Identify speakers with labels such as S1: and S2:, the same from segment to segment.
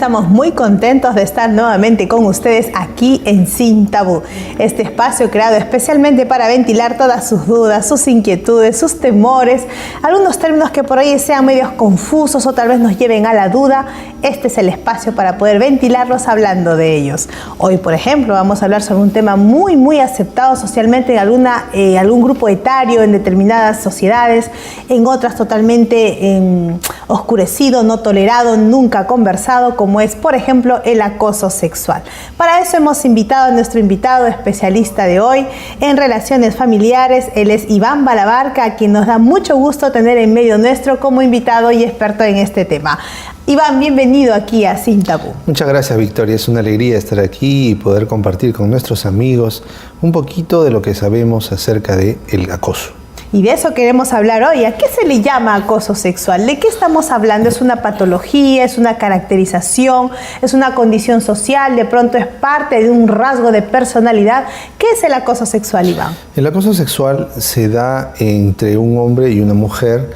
S1: estamos muy contentos de estar nuevamente con ustedes aquí en Sin Tabú, este espacio creado especialmente para ventilar todas sus dudas, sus inquietudes, sus temores, algunos términos que por ahí sean medios confusos o tal vez nos lleven a la duda. Este es el espacio para poder ventilarlos hablando de ellos. Hoy, por ejemplo, vamos a hablar sobre un tema muy aceptado socialmente en algún grupo etario, en determinadas sociedades, en otras totalmente oscurecido, no tolerado, nunca conversado, como es, por ejemplo, el acoso sexual. Para eso hemos invitado a nuestro invitado especialista de hoy en relaciones familiares. Él es Iván Balabarca, a quien nos da mucho gusto tener en medio nuestro como invitado y experto en este tema. Iván, bienvenido aquí a Sin Tabú.
S2: Muchas gracias, Victoria. Es una alegría estar aquí y poder compartir con nuestros amigos un poquito de lo que sabemos acerca del acoso.
S1: Y de eso queremos hablar hoy. ¿A qué se le llama acoso sexual? ¿De qué estamos hablando? ¿Es una patología? ¿Es una caracterización? ¿Es una condición social? ¿De pronto es parte de un rasgo de personalidad? ¿Qué es el acoso sexual, Iván?
S2: El acoso sexual se da entre un hombre y una mujer,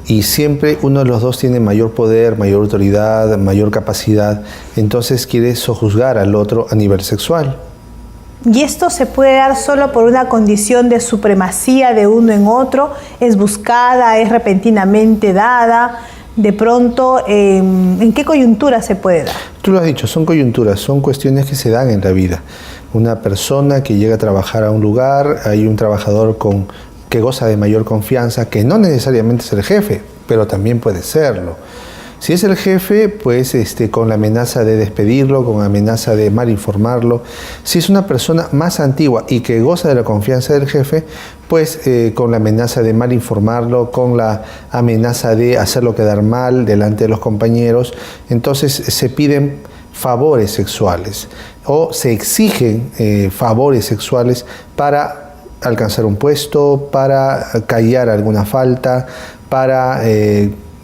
S2: y siempre uno de los dos tiene mayor poder, mayor autoridad, mayor capacidad, entonces quiere sojuzgar al otro a nivel sexual.
S1: ¿Y esto se puede dar solo por una condición de supremacía de uno en otro? ¿Es buscada? ¿Es repentinamente dada? De pronto, ¿en qué coyuntura se puede dar?
S2: Tú lo has dicho, son coyunturas, son cuestiones que se dan en la vida. Una persona que llega a trabajar a un lugar, hay un trabajador que goza de mayor confianza, que no necesariamente es el jefe, pero también puede serlo. Si es el jefe, pues con la amenaza de despedirlo, con la amenaza de mal informarlo. Si es una persona más antigua y que goza de la confianza del jefe, pues con la amenaza de mal informarlo, con la amenaza de hacerlo quedar mal delante de los compañeros. Entonces se piden favores sexuales o se exigen favores sexuales para alcanzar un puesto, para callar alguna falta, para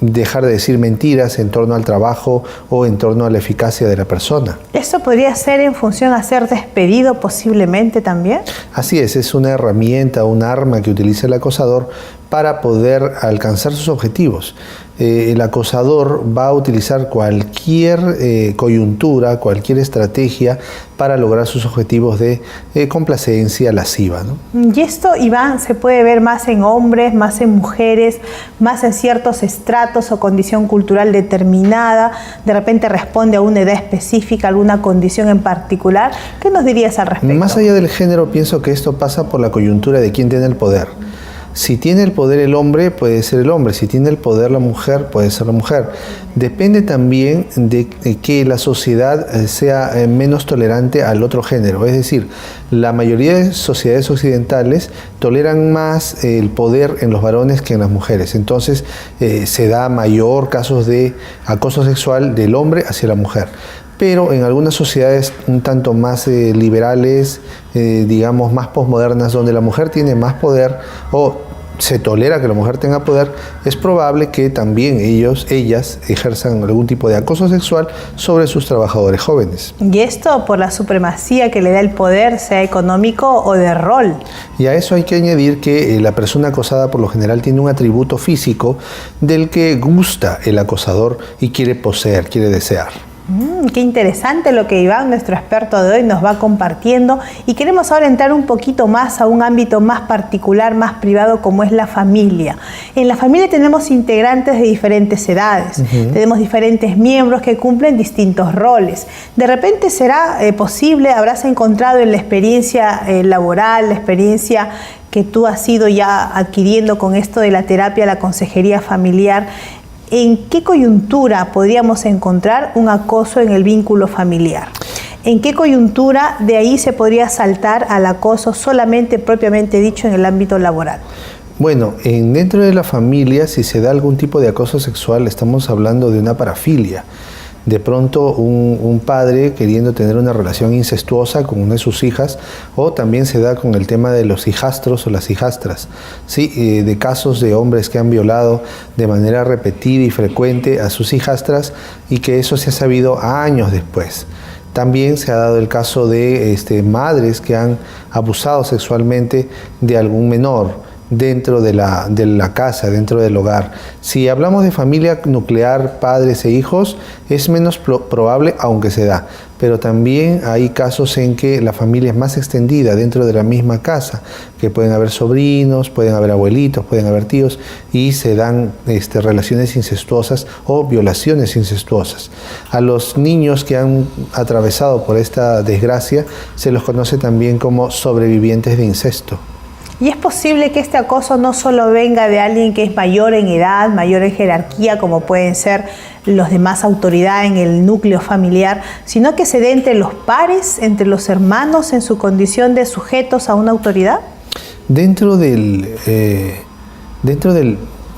S2: dejar de decir mentiras en torno al trabajo o en torno a la eficacia de la persona.
S1: ¿Esto podría ser en función a ser despedido posiblemente también?
S2: Así es una herramienta, un arma que utiliza el acosador para poder alcanzar sus objetivos. El acosador va a utilizar cualquier coyuntura, cualquier estrategia para lograr sus objetivos de complacencia lasciva, ¿no?
S1: Y esto, Iván, se puede ver más en hombres, más en mujeres, más en ciertos estratos o condición cultural determinada. De repente responde a una edad específica, alguna condición en particular. ¿Qué nos dirías al respecto?
S2: Más allá del género, pienso que esto pasa por la coyuntura de quién tiene el poder. Si tiene el poder el hombre, puede ser el hombre. Si tiene el poder la mujer, puede ser la mujer. Depende también de que la sociedad sea menos tolerante al otro género. Es decir, la mayoría de sociedades occidentales toleran más el poder en los varones que en las mujeres. Entonces se da mayor casos de acoso sexual del hombre hacia la mujer. Pero en algunas sociedades un tanto más liberales, digamos más posmodernas, donde la mujer tiene más poder o se tolera que la mujer tenga poder, es probable que también ellas ejerzan algún tipo de acoso sexual sobre sus trabajadores jóvenes.
S1: Y esto por la supremacía que le da el poder, sea económico o de rol.
S2: Y a eso hay que añadir que la persona acosada por lo general tiene un atributo físico del que gusta el acosador y quiere poseer, quiere desear.
S1: Qué interesante lo que Iván, nuestro experto de hoy, nos va compartiendo, y queremos ahora entrar un poquito más a un ámbito más particular, más privado, como es la familia. En la familia tenemos integrantes de diferentes edades, tenemos diferentes miembros que cumplen distintos roles. De repente será posible, habrás encontrado en la experiencia laboral, la experiencia que tú has ido ya adquiriendo con esto de la terapia, la consejería familiar, ¿en qué coyuntura podríamos encontrar un acoso en el vínculo familiar? ¿En qué coyuntura de ahí se podría saltar al acoso solamente propiamente dicho en el ámbito laboral?
S2: Bueno, dentro de la familia, si se da algún tipo de acoso sexual, estamos hablando de una parafilia. De pronto un padre queriendo tener una relación incestuosa con una de sus hijas, o también se da con el tema de los hijastros o las hijastras, ¿sí? De casos de hombres que han violado de manera repetida y frecuente a sus hijastras y que eso se ha sabido años después. También se ha dado el caso de madres que han abusado sexualmente de algún menor. dentro de la casa, dentro del hogar. Si hablamos de familia nuclear, padres e hijos, es menos probable, aunque se da. Pero también hay casos en que la familia es más extendida dentro de la misma casa, que pueden haber sobrinos, pueden haber abuelitos, pueden haber tíos, y se dan relaciones incestuosas o violaciones incestuosas. A los niños que han atravesado por esta desgracia se los conoce también como sobrevivientes de incesto.
S1: Y es posible que este acoso no solo venga de alguien que es mayor en edad, mayor en jerarquía, como pueden ser los de más autoridad en el núcleo familiar, sino que se dé entre los pares, entre los hermanos, en su condición de sujetos a una autoridad.
S2: Dentro del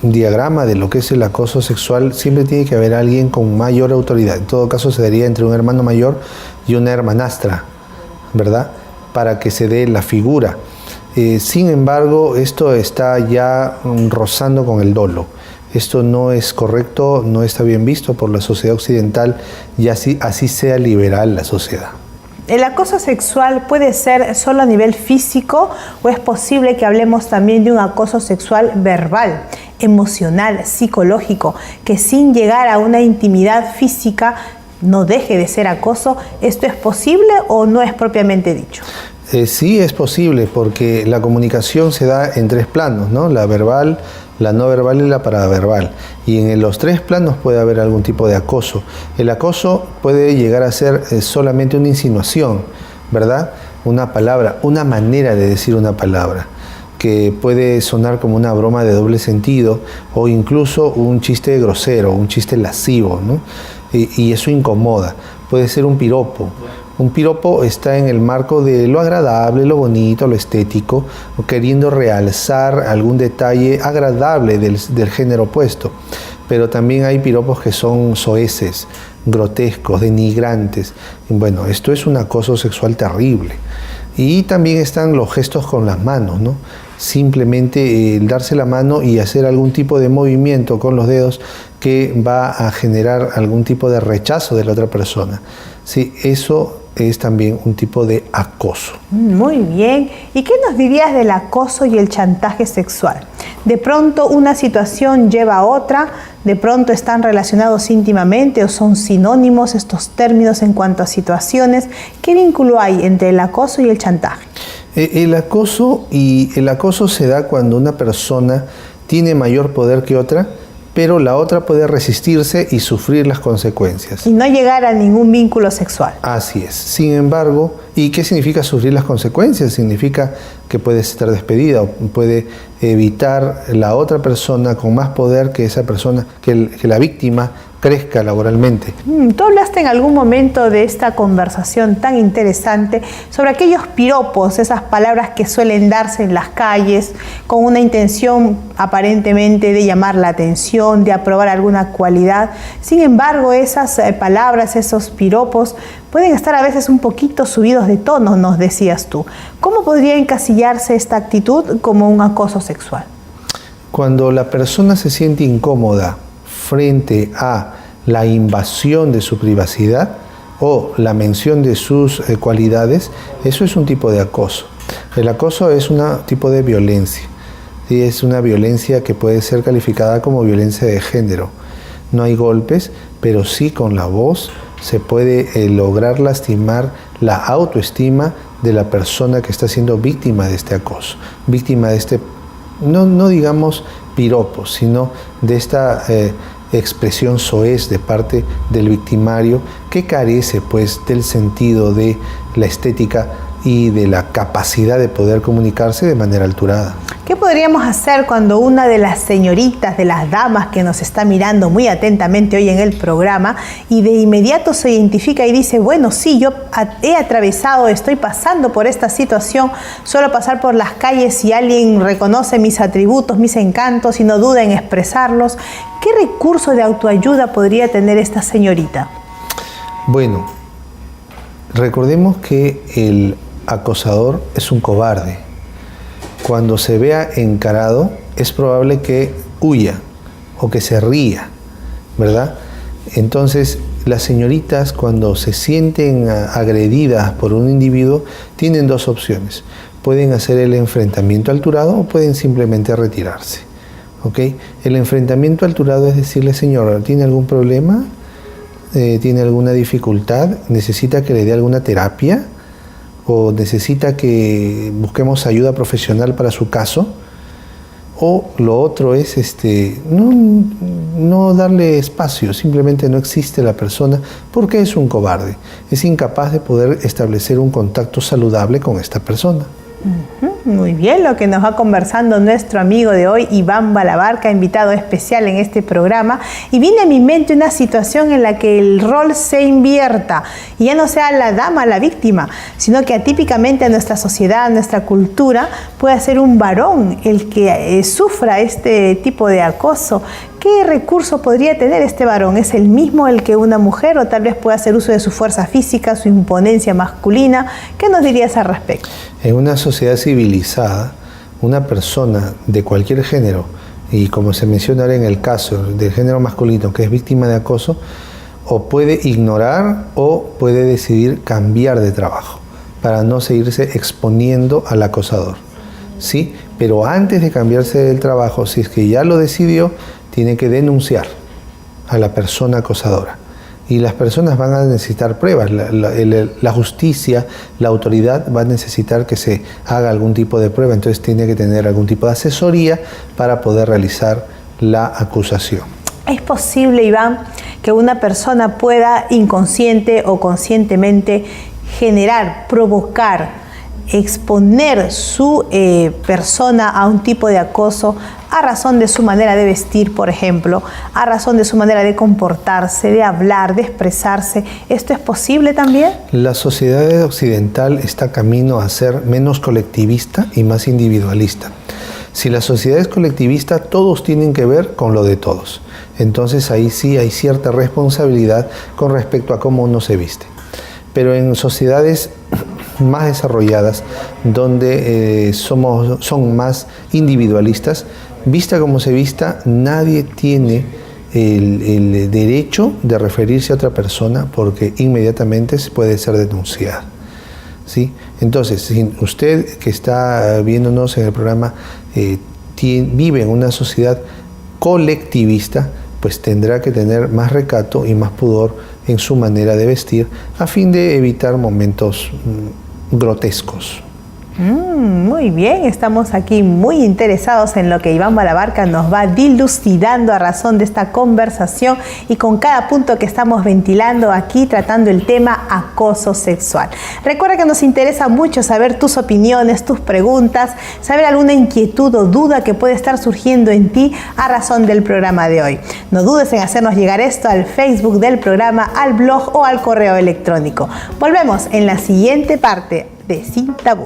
S2: diagrama de lo que es el acoso sexual, siempre tiene que haber alguien con mayor autoridad. En todo caso, se daría entre un hermano mayor y una hermanastra, ¿verdad? Para que se dé la figura. Sin embargo, esto está ya rozando con el dolo. Esto no es correcto, no está bien visto por la sociedad occidental, y así sea liberal la sociedad.
S1: ¿El acoso sexual puede ser solo a nivel físico o es posible que hablemos también de un acoso sexual verbal, emocional, psicológico, que sin llegar a una intimidad física no deje de ser acoso? ¿Esto es posible o no es propiamente dicho?
S2: Sí es posible, porque la comunicación se da en tres planos, ¿no? La verbal, la no verbal y la paraverbal. Y en los tres planos puede haber algún tipo de acoso. El acoso puede llegar a ser solamente una insinuación, ¿verdad? Una palabra, una manera de decir una palabra, que puede sonar como una broma de doble sentido o incluso un chiste grosero, un chiste lascivo, ¿no? Y eso incomoda. Puede ser un piropo. Un piropo está en el marco de lo agradable, lo bonito, lo estético, queriendo realzar algún detalle agradable del género opuesto. Pero también hay piropos que son soeces, grotescos, denigrantes. Bueno, esto es un acoso sexual terrible. Y también están los gestos con las manos, ¿no? Simplemente el darse la mano y hacer algún tipo de movimiento con los dedos que va a generar algún tipo de rechazo de la otra persona. Sí, eso es también un tipo de acoso.
S1: Muy bien. ¿Y qué nos dirías del acoso y el chantaje sexual? De pronto una situación lleva a otra, de pronto están relacionados íntimamente o son sinónimos estos términos en cuanto a situaciones. ¿Qué vínculo hay entre el acoso y el chantaje?
S2: El acoso se da cuando una persona tiene mayor poder que otra, pero la otra puede resistirse y sufrir las consecuencias.
S1: Y no llegar a ningún vínculo sexual.
S2: Así es. Sin embargo, ¿y qué significa sufrir las consecuencias? Significa que puedes estar despedida o puede evitar la otra persona con más poder que esa persona, que la víctima crezca laboralmente.
S1: Tú hablaste en algún momento de esta conversación tan interesante sobre aquellos piropos, esas palabras que suelen darse en las calles con una intención aparentemente de llamar la atención, de aprobar alguna cualidad. Sin embargo, esas palabras, esos piropos pueden estar a veces un poquito subidos de tono, nos decías tú. ¿Cómo podría encasillarse esta actitud como un acoso sexual?
S2: Cuando la persona se siente incómoda frente a la invasión de su privacidad o la mención de sus cualidades, eso es un tipo de acoso. El acoso es un tipo de violencia, y es una violencia que puede ser calificada como violencia de género. No hay golpes, pero sí con la voz se puede lograr lastimar la autoestima de la persona que está siendo víctima de este acoso, víctima de este, no digamos piropo, sino de esta expresión soez de parte del victimario, que carece pues del sentido de la estética y de la capacidad de poder comunicarse de manera alturada.
S1: ¿Qué podríamos hacer cuando una de las señoritas, de las damas que nos está mirando muy atentamente hoy en el programa y de inmediato se identifica y dice, bueno, sí, yo he atravesado, estoy pasando por esta situación, suelo pasar por las calles y alguien reconoce mis atributos, mis encantos y no duda en expresarlos? ¿Qué recurso de autoayuda podría tener esta señorita?
S2: Bueno, recordemos que el acosador es un cobarde. Cuando se vea encarado, es probable que huya o que se ría, ¿verdad? Entonces, las señoritas, cuando se sienten agredidas por un individuo, tienen dos opciones. pueden hacer el enfrentamiento alturado o pueden simplemente retirarse. ¿Ok? El enfrentamiento alturado es decirle, señor, ¿tiene algún problema? ¿Tiene alguna dificultad? ¿Necesita que le dé alguna terapia? ¿O necesita que busquemos ayuda profesional para su caso? O lo otro es no darle espacio, simplemente no existe la persona porque es un cobarde, es incapaz de poder establecer un contacto saludable con esta persona.
S1: Muy bien, lo que nos va conversando nuestro amigo de hoy, Iván Balabarca, invitado especial en este programa. Y viene a mi mente una situación en la que el rol se invierta y ya no sea la dama la víctima, sino que atípicamente a nuestra sociedad, a nuestra cultura, pueda ser un varón el que sufra este tipo de acoso. ¿Qué recurso podría tener este varón? ¿Es el mismo el que una mujer o tal vez pueda hacer uso de su fuerza física, su imponencia masculina? ¿Qué nos dirías al respecto?
S2: En una sociedad civilizada, una persona de cualquier género, y como se menciona ahora en el caso del género masculino que es víctima de acoso, o puede ignorar o puede decidir cambiar de trabajo para no seguirse exponiendo al acosador, ¿sí? Pero antes de cambiarse del trabajo, si es que ya lo decidió, tiene que denunciar a la persona acosadora. Y las personas van a necesitar pruebas. La justicia, la autoridad va a necesitar que se haga algún tipo de prueba. Entonces tiene que tener algún tipo de asesoría para poder realizar la acusación.
S1: ¿Es posible, Iván, que una persona pueda inconsciente o conscientemente generar, provocar, exponer su persona a un tipo de acoso a razón de su manera de vestir, por ejemplo, a razón de su manera de comportarse, de hablar, de expresarse? ¿Esto es posible también?
S2: La sociedad occidental está camino a ser menos colectivista y más individualista. Si la sociedad es colectivista, todos tienen que ver con lo de todos. Entonces ahí sí hay cierta responsabilidad con respecto a cómo uno se viste. Pero en sociedades más desarrolladas, donde son más individualistas, vista como se vista, nadie tiene el derecho de referirse a otra persona porque inmediatamente puede ser denunciada, ¿sí? Entonces, si usted que está viéndonos en el programa vive en una sociedad colectivista, pues tendrá que tener más recato y más pudor en su manera de vestir a fin de evitar momentos grotescos.
S1: Muy bien, estamos aquí muy interesados en lo que Iván Balabarca nos va dilucidando a razón de esta conversación y con cada punto que estamos ventilando aquí tratando el tema acoso sexual. Recuerda que nos interesa mucho saber tus opiniones, tus preguntas, saber alguna inquietud o duda que puede estar surgiendo en ti a razón del programa de hoy. No dudes en hacernos llegar esto al Facebook del programa, al blog o al correo electrónico. Volvemos en la siguiente parte de Sin Tabú.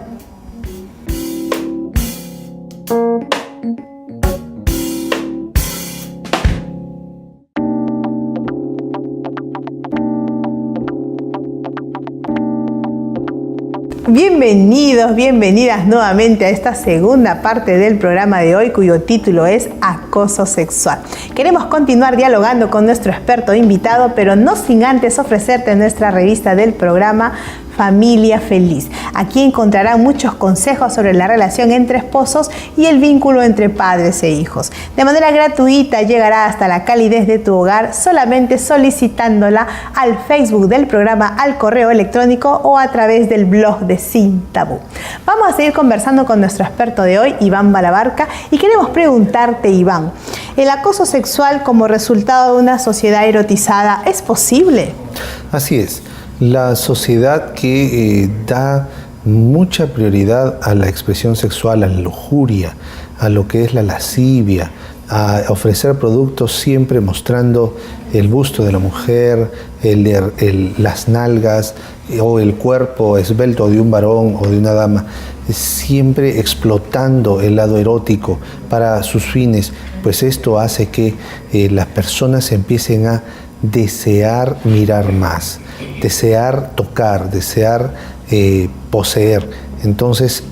S1: Bienvenidos, bienvenidas nuevamente a esta segunda parte del programa de hoy, cuyo título es Acoso Sexual. Queremos continuar dialogando con nuestro experto invitado, pero no sin antes ofrecerte nuestra revista del programa Familia Feliz. Aquí encontrarán muchos consejos sobre la relación entre esposos y el vínculo entre padres e hijos. De manera gratuita llegará hasta la calidez de tu hogar solamente solicitándola al Facebook del programa, al correo electrónico o a través del blog de Sin Tabú. Vamos a seguir conversando con nuestro experto de hoy, Iván Balabarca, y queremos preguntarte, Iván, ¿el acoso sexual como resultado de una sociedad erotizada es posible?
S2: Así es. La sociedad que da mucha prioridad a la expresión sexual, a la lujuria, a lo que es la lascivia, a ofrecer productos siempre mostrando el busto de la mujer, las nalgas o el cuerpo esbelto de un varón o de una dama, siempre explotando el lado erótico para sus fines, pues esto hace que las personas empiecen a desear mirar más, desear tocar, desear poseer. Entonces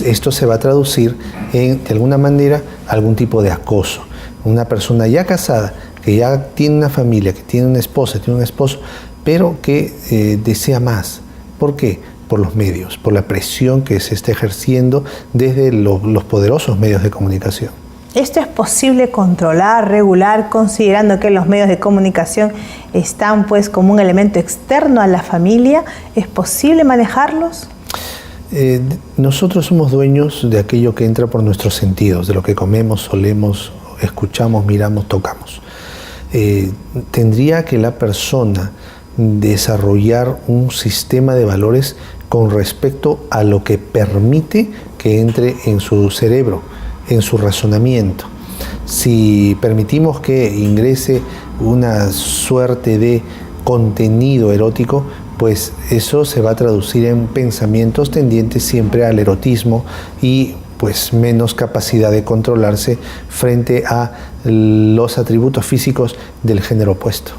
S2: esto se va a traducir en, de alguna manera, algún tipo de acoso. Una persona ya casada, que ya tiene una familia, que tiene una esposa, tiene un esposo, pero que desea más. ¿Por qué? por los medios, por la presión que se está ejerciendo desde los poderosos medios de comunicación.
S1: ¿Esto es posible controlar, regular, considerando que los medios de comunicación están pues como un elemento externo a la familia? ¿Es posible manejarlos?
S2: Nosotros somos dueños de aquello que entra por nuestros sentidos, de lo que comemos, olemos, escuchamos, miramos, tocamos. Tendría que la persona desarrollar un sistema de valores con respecto a lo que permite que entre en su cerebro, en su razonamiento. Si permitimos que ingrese una suerte de contenido erótico, pues eso se va a traducir en pensamientos tendientes siempre al erotismo y pues menos capacidad de controlarse frente a los atributos físicos del género opuesto.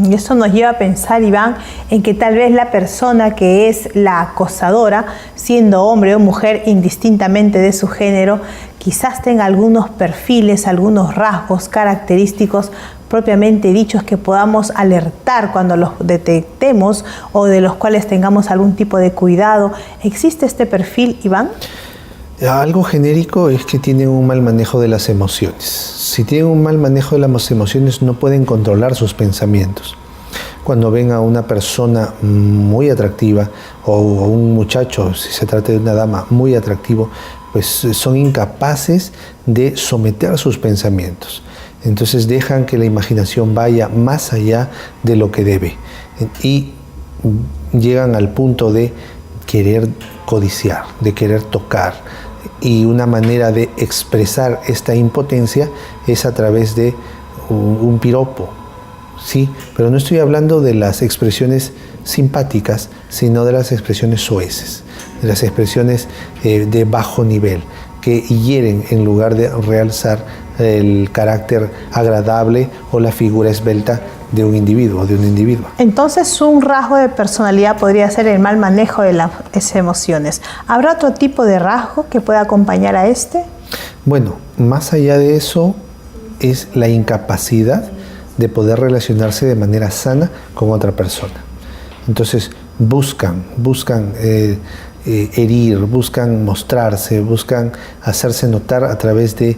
S1: Y eso nos lleva a pensar, Iván, en que tal vez la persona que es la acosadora, siendo hombre o mujer indistintamente de su género, quizás tenga algunos perfiles, algunos rasgos característicos propiamente dichos que podamos alertar cuando los detectemos o de los cuales tengamos algún tipo de cuidado. ¿Existe este perfil, Iván?
S2: Algo genérico es que tienen un mal manejo de las emociones. Si tienen un mal manejo de las emociones, no pueden controlar sus pensamientos. Cuando ven a una persona muy atractiva o un muchacho, si se trata de una dama, muy atractivo, pues son incapaces de someter sus pensamientos. Entonces dejan que la imaginación vaya más allá de lo que debe y llegan al punto de querer codiciar, de querer tocar. Y una manera de expresar esta impotencia es a través de un piropo, ¿sí? Pero no estoy hablando de las expresiones simpáticas, sino de las expresiones soeces, de las expresiones de bajo nivel, que hieren en lugar de realzar el carácter agradable o la figura esbelta de un individuo o de una individua.
S1: Entonces, un rasgo de personalidad podría ser el mal manejo de las emociones. ¿Habrá otro tipo de rasgo que pueda acompañar a este?
S2: Bueno, más allá de eso es la incapacidad de poder relacionarse de manera sana con otra persona. Entonces buscan herir, buscan mostrarse, buscan hacerse notar a través de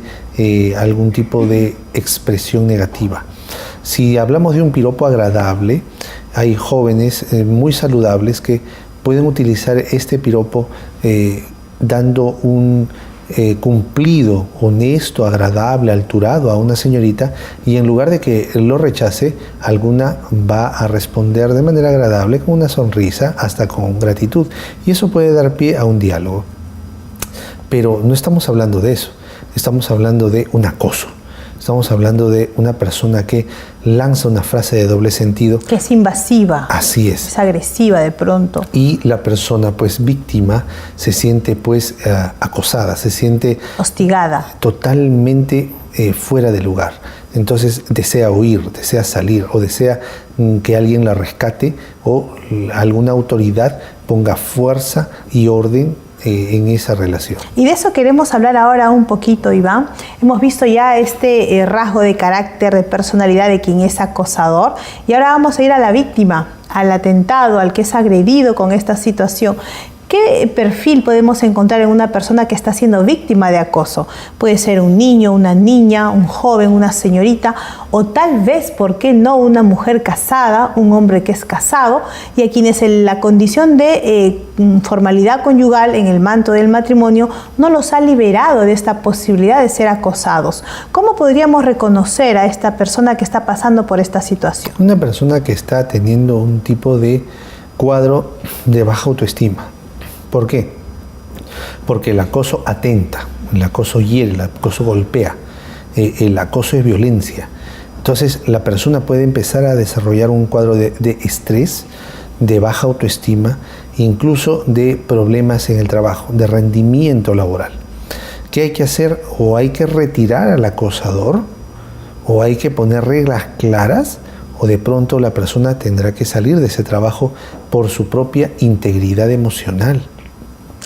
S2: algún tipo de expresión negativa. Si hablamos de un piropo agradable, hay jóvenes muy saludables que pueden utilizar este piropo dando un cumplido, honesto, agradable, alturado a una señorita, y en lugar de que lo rechace, alguna va a responder de manera agradable con una sonrisa, hasta con gratitud, y eso puede dar pie a un diálogo. Pero no estamos hablando de eso, estamos hablando de un acoso. Estamos hablando de una persona que lanza una frase de doble sentido.
S1: Que es invasiva.
S2: Así es.
S1: Es agresiva de pronto.
S2: Y la persona, pues víctima, se siente pues acosada, se siente
S1: hostigada.
S2: Totalmente fuera de lugar. Entonces desea huir, desea salir o desea que alguien la rescate o alguna autoridad ponga fuerza y orden en esa relación.
S1: Y de eso queremos hablar ahora un poquito, Iván. Hemos visto ya este rasgo de carácter, de personalidad de quien es acosador, y ahora vamos a ir a la víctima, al atentado, al que es agredido con esta situación. ¿Qué perfil podemos encontrar en una persona que está siendo víctima de acoso? Puede ser un niño, una niña, un joven, una señorita, o tal vez, ¿por qué no?, una mujer casada, un hombre que es casado, y a quienes la condición de formalidad conyugal en el manto del matrimonio no los ha liberado de esta posibilidad de ser acosados. ¿Cómo podríamos reconocer a esta persona que está pasando por esta situación?
S2: Una persona que está teniendo un tipo de cuadro de baja autoestima. ¿Por qué? Porque el acoso atenta, el acoso hiere, el acoso golpea, el acoso es violencia. Entonces la persona puede empezar a desarrollar un cuadro de estrés, de baja autoestima, incluso de problemas en el trabajo, de rendimiento laboral. ¿Qué hay que hacer? O hay que retirar al acosador, o hay que poner reglas claras, o de pronto la persona tendrá que salir de ese trabajo por su propia integridad emocional.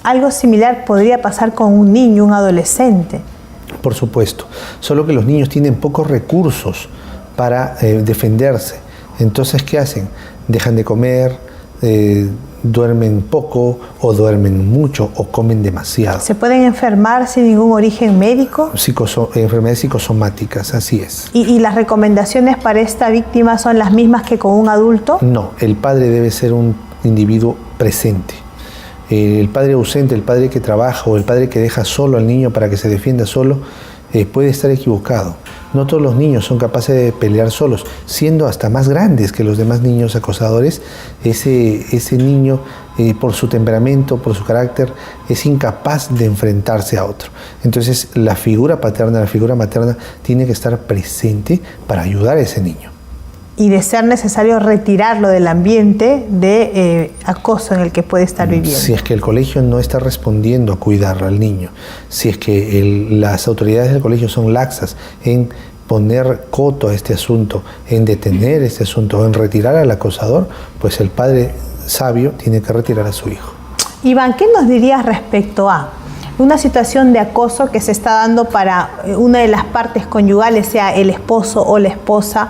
S1: Algo similar podría pasar con un niño, un adolescente.
S2: Por supuesto, solo que los niños tienen pocos recursos para defenderse. Entonces, ¿qué hacen? Dejan de comer, duermen poco o duermen mucho o comen demasiado.
S1: ¿Se pueden enfermar sin ningún origen médico?
S2: Enfermedades psicosomáticas, así es.
S1: ¿Y las recomendaciones para esta víctima son las mismas que con un adulto?
S2: No, el padre debe ser un individuo presente. El padre ausente, el padre que trabaja o el padre que deja solo al niño para que se defienda solo, puede estar equivocado. No todos los niños son capaces de pelear solos, siendo hasta más grandes que los demás niños acosadores. Ese niño, por su temperamento, por su carácter, es incapaz de enfrentarse a otro. Entonces, la figura paterna, la figura materna, tiene que estar presente para ayudar a ese niño.
S1: Y de ser necesario retirarlo del ambiente de acoso en el que puede estar viviendo.
S2: Si es que el colegio no está respondiendo a cuidar al niño, si es que las autoridades del colegio son laxas en poner coto a este asunto, en detener este asunto, en retirar al acosador, pues el padre sabio tiene que retirar a su hijo.
S1: Iván, ¿qué nos dirías respecto a una situación de acoso que se está dando para una de las partes conyugales, sea el esposo o la esposa,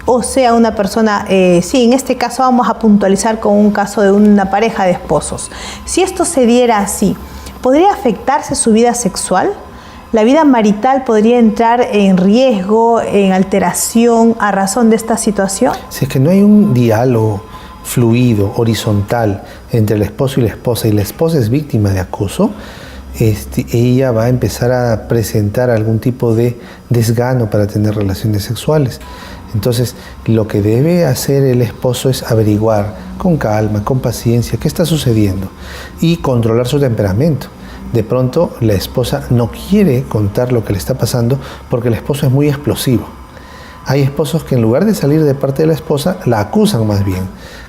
S1: o sea una persona, sí, en este caso vamos a puntualizar con un caso de una pareja de esposos? Si esto se diera así, ¿podría afectarse su vida sexual? ¿La vida marital podría entrar en riesgo, en alteración a razón de esta situación?
S2: Si es que no hay un diálogo fluido, horizontal, entre el esposo y la esposa es víctima de acoso, ella va a empezar a presentar algún tipo de desgano para tener relaciones sexuales. Entonces, lo que debe hacer el esposo es averiguar con calma, con paciencia, qué está sucediendo y controlar su temperamento. De pronto, la esposa no quiere contar lo que le está pasando porque el esposo es muy explosivo. Hay esposos que en lugar de salir de parte de la esposa, la acusan más bien.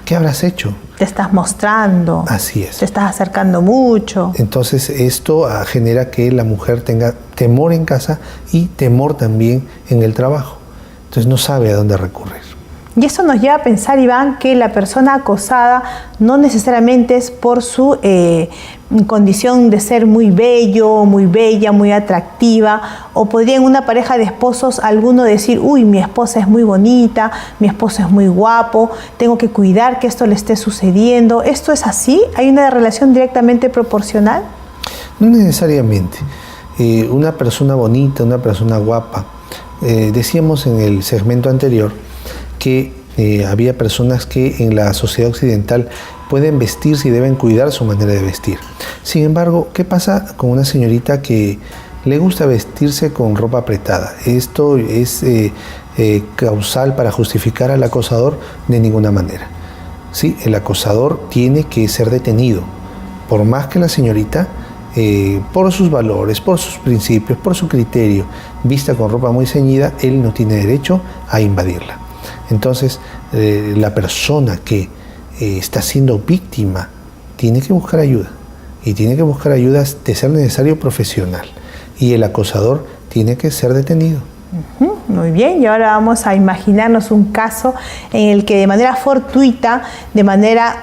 S2: ¿Qué habrás hecho?
S1: Te estás mostrando.
S2: Así es.
S1: Te estás acercando mucho.
S2: Entonces, esto genera que la mujer tenga temor en casa y temor también en el trabajo. Entonces no sabe a dónde recurrir.
S1: Y eso nos lleva a pensar, Iván, que la persona acosada no necesariamente es por su condición de ser muy bello, muy bella, muy atractiva, o podría en una pareja de esposos alguno decir, uy, mi esposa es muy bonita, mi esposo es muy guapo, tengo que cuidar que esto le esté sucediendo. ¿Esto es así? ¿Hay una relación directamente proporcional?
S2: No necesariamente. Una persona bonita, una persona guapa, decíamos en el segmento anterior que había personas que en la sociedad occidental pueden vestirse y deben cuidar su manera de vestir. Sin embargo, ¿qué pasa con una señorita que le gusta vestirse con ropa apretada? Esto es causal para justificar al acosador de ninguna manera. Sí, el acosador tiene que ser detenido, por más que la señorita por sus valores, por sus principios, por su criterio, vista con ropa muy ceñida, él no tiene derecho a invadirla. Entonces, la persona que está siendo víctima tiene que buscar ayuda, y tiene que buscar ayuda de ser necesario profesional, y el acosador tiene que ser detenido.
S1: Muy bien, y ahora vamos a imaginarnos un caso en el que de manera fortuita, de manera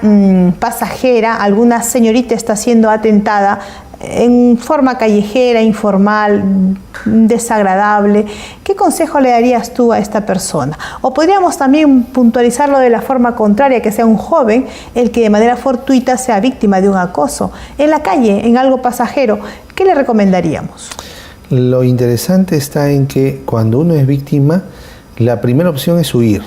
S1: pasajera, alguna señorita está siendo atentada en forma callejera, informal, desagradable. ¿Qué consejo le darías tú a esta persona? O podríamos también puntualizarlo de la forma contraria, que sea un joven el que de manera fortuita sea víctima de un acoso en la calle, en algo pasajero. ¿Qué le recomendaríamos?
S2: Lo interesante está en que cuando uno es víctima, la primera opción es huir.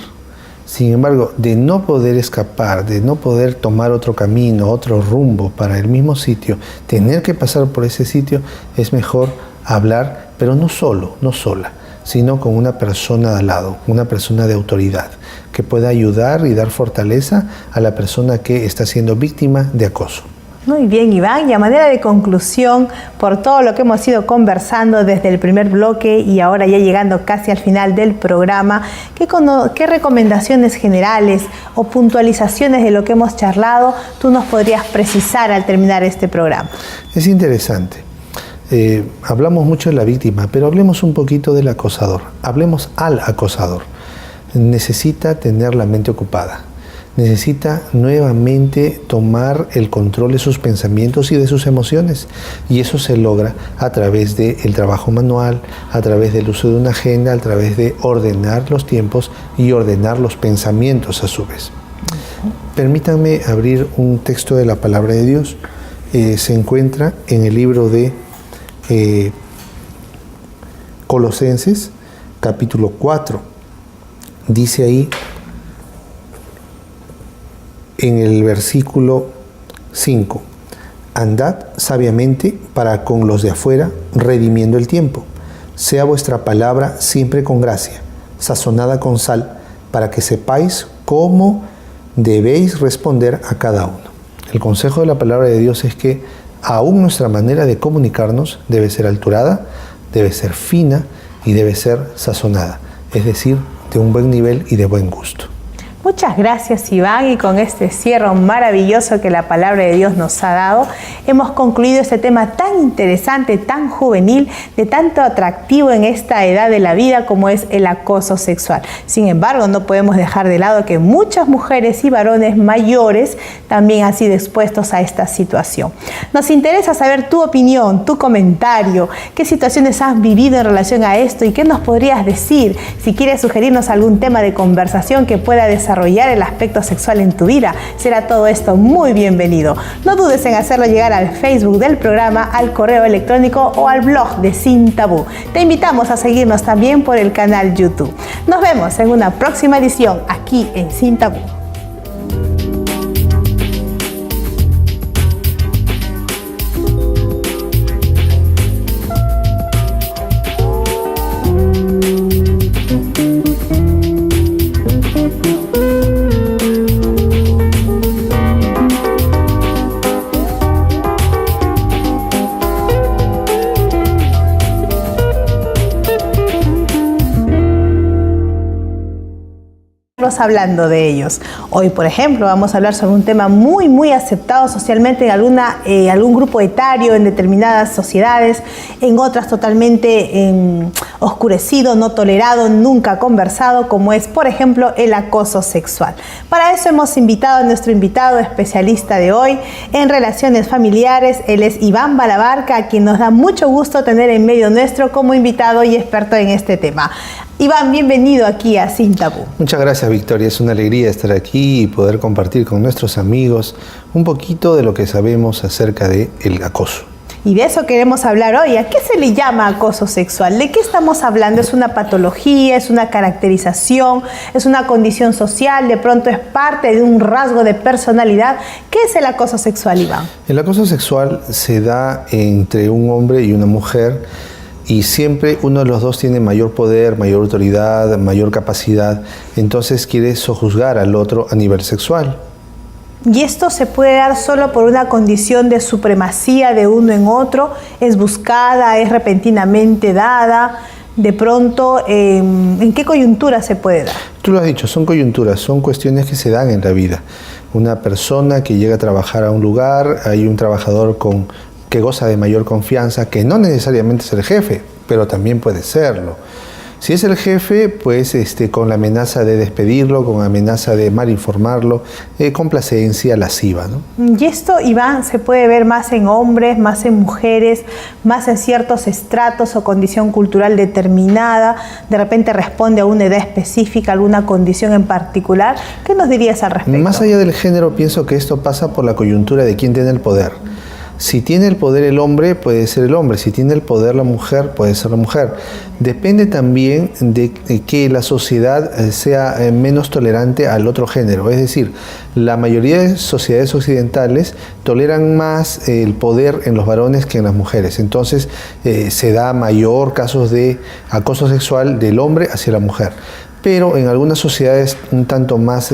S2: Sin embargo, de no poder escapar, de no poder tomar otro camino, otro rumbo para el mismo sitio, tener que pasar por ese sitio, es mejor hablar, pero no solo, no sola, sino con una persona al lado, una persona de autoridad, que pueda ayudar y dar fortaleza a la persona que está siendo víctima de acoso.
S1: Muy bien, Iván, y a manera de conclusión, por todo lo que hemos ido conversando desde el primer bloque y ahora ya llegando casi al final del programa, ¿qué recomendaciones generales o puntualizaciones de lo que hemos charlado tú nos podrías precisar al terminar este programa?
S2: Es interesante. Hablamos mucho de la víctima, pero hablemos un poquito del acosador. Hablemos al acosador. Necesita tener la mente ocupada. Necesita nuevamente tomar el control de sus pensamientos y de sus emociones. Y eso se logra a través del trabajo manual, a través del uso de una agenda, a través de ordenar los tiempos y ordenar los pensamientos a su vez. Permítanme abrir un texto de la Palabra de Dios. Se encuentra en el libro de Colosenses, capítulo 4. Dice ahí, en el versículo 5, andad sabiamente para con los de afuera, redimiendo el tiempo. Sea vuestra palabra siempre con gracia, sazonada con sal, para que sepáis cómo debéis responder a cada uno. El consejo de la palabra de Dios es que aún nuestra manera de comunicarnos debe ser alturada, debe ser fina y debe ser sazonada, es decir, de un buen nivel y de buen gusto.
S1: Muchas gracias, Iván, y con este cierre maravilloso que la palabra de Dios nos ha dado, hemos concluido este tema tan interesante, tan juvenil, de tanto atractivo en esta edad de la vida como es el acoso sexual. Sin embargo, no podemos dejar de lado que muchas mujeres y varones mayores también han sido expuestos a esta situación. Nos interesa saber tu opinión, tu comentario, qué situaciones has vivido en relación a esto y qué nos podrías decir. Si quieres sugerirnos algún tema de conversación que pueda desarrollar el aspecto sexual en tu vida, será todo esto muy bienvenido. No dudes en hacerlo llegar al Facebook del programa, al correo electrónico o al blog de Sin Tabú. Te invitamos a seguirnos también por el canal YouTube. Nos vemos en una próxima edición aquí en Sin Tabú. Hablando de ellos. Hoy, por ejemplo, vamos a hablar sobre un tema muy aceptado socialmente en algún grupo etario, en determinadas sociedades, en otras totalmente oscurecido, no tolerado, nunca conversado, como es, por ejemplo, el acoso sexual. Para eso hemos invitado a nuestro invitado especialista de hoy en relaciones familiares. Él es Iván Balabarca, a quien nos da mucho gusto tener en medio nuestro como invitado y experto en este tema. Iván, bienvenido aquí a Sin Tabú.
S2: Muchas gracias, Victoria. Es una alegría estar aquí y poder compartir con nuestros amigos un poquito de lo que sabemos acerca del acoso.
S1: Y de eso queremos hablar hoy. ¿A qué se le llama acoso sexual? ¿De qué estamos hablando? ¿Es una patología? ¿Es una caracterización? ¿Es una condición social? ¿De pronto es parte de un rasgo de personalidad? ¿Qué es el acoso sexual, Iván?
S2: El acoso sexual se da entre un hombre y una mujer, y siempre uno de los dos tiene mayor poder, mayor autoridad, mayor capacidad, entonces quiere sojuzgar al otro a nivel sexual.
S1: ¿Y esto se puede dar solo por una condición de supremacía de uno en otro? ¿Es buscada? ¿Es repentinamente dada? De pronto, ¿en qué coyuntura se puede dar?
S2: Tú lo has dicho, son coyunturas, son cuestiones que se dan en la vida. Una persona que llega a trabajar a un lugar, hay un trabajador que goza de mayor confianza, que no necesariamente es el jefe, pero también puede serlo. Si es el jefe, pues con la amenaza de despedirlo, con la amenaza de mal informarlo, complacencia lasciva, ¿no?
S1: Y esto, Iván, se puede ver más en hombres, más en mujeres, más en ciertos estratos o condición cultural determinada. De repente responde a una edad específica, alguna condición en particular. ¿Qué nos dirías al respecto?
S2: Más allá del género, pienso que esto pasa por la coyuntura de quién tiene el poder. Si tiene el poder el hombre, puede ser el hombre. Si tiene el poder la mujer, puede ser la mujer. Depende también de que la sociedad sea menos tolerante al otro género. Es decir, la mayoría de sociedades occidentales toleran más el poder en los varones que en las mujeres. Entonces, se da mayor casos de acoso sexual del hombre hacia la mujer. Pero en algunas sociedades un tanto más...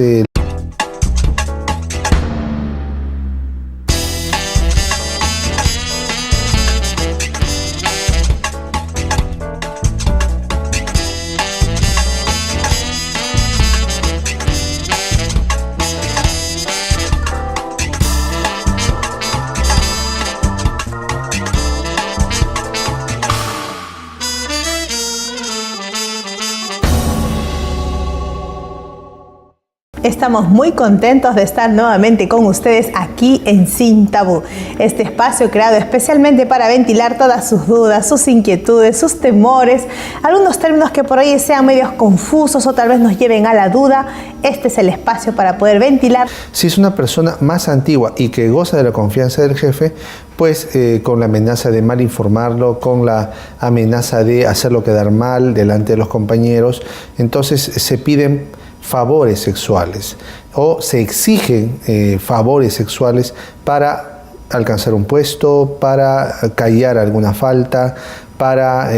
S1: Estamos muy contentos de estar nuevamente con ustedes aquí en Sin Tabú, este espacio creado especialmente para ventilar todas sus dudas, sus inquietudes, sus temores, algunos términos que por ahí sean medios confusos o tal vez nos lleven a la duda. Este es el espacio para poder ventilar.
S2: Si es una persona más antigua y que goza de la confianza del jefe, pues con la amenaza de mal informarlo, con la amenaza de hacerlo quedar mal delante de los compañeros, entonces se piden favores sexuales o se exigen favores sexuales para alcanzar un puesto, para callar alguna falta, para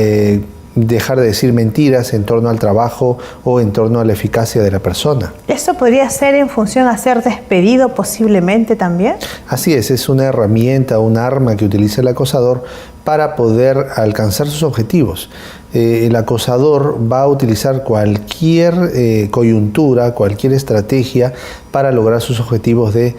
S2: dejar de decir mentiras en torno al trabajo o en torno a la eficacia de la persona.
S1: ¿Esto podría ser en función a ser despedido posiblemente también?
S2: Así es una herramienta, un arma que utiliza el acosador para poder alcanzar sus objetivos. El acosador va a utilizar cualquier coyuntura, cualquier estrategia para lograr sus objetivos de